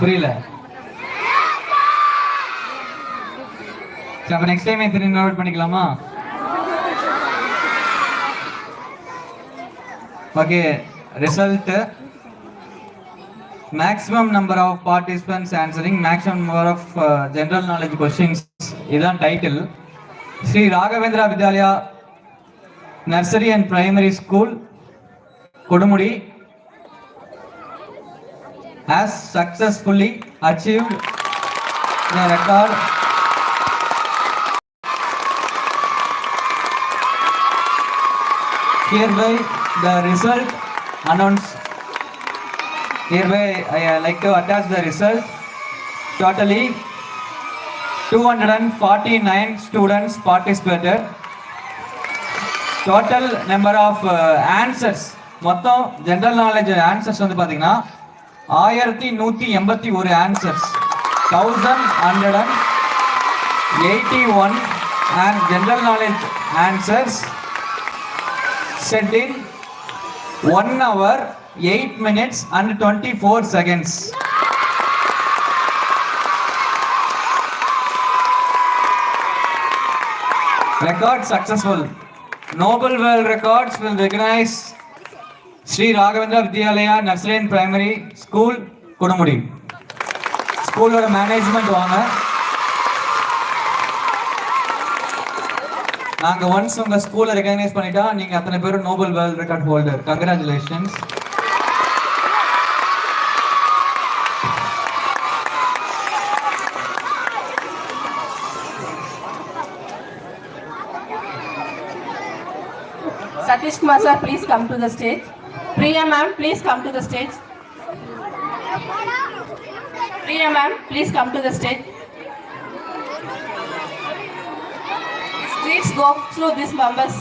புரியல. அப்ப next time எத்தனை நோட் பண்ணிக்கலாமா? Okay, result maximum number of participants answering maximum number of general knowledge questions இதான் title. Shri Raghavendra Vidyalaya nursery and primary school Kodumudi has successfully achieved the record hereby the result announced. Hereby I like to attach the result. Totally 249 students participated. Total number of answers மொத்தம் general knowledge answers வந்து பாத்தீங்கன்னா 1181 answers, 1181 and general knowledge answers set in 1 hour 8 minutes and 24 seconds. Record successful. Noble World Records will recognize Sri Raghavendra Vidyalaya Nursery and Primary School Kodumudi. School or management வாங்க. நாங்க once உங்க ஸ்கூலை recognise பண்ணிட்டா நீங்க அத்தனை பேரும் Nobel world record holder. Congratulations. Satish Kumar sir, please come to the stage. Priya ma'am, please come to the stage. Priya ma'am, please come to the stage. Please go through these members.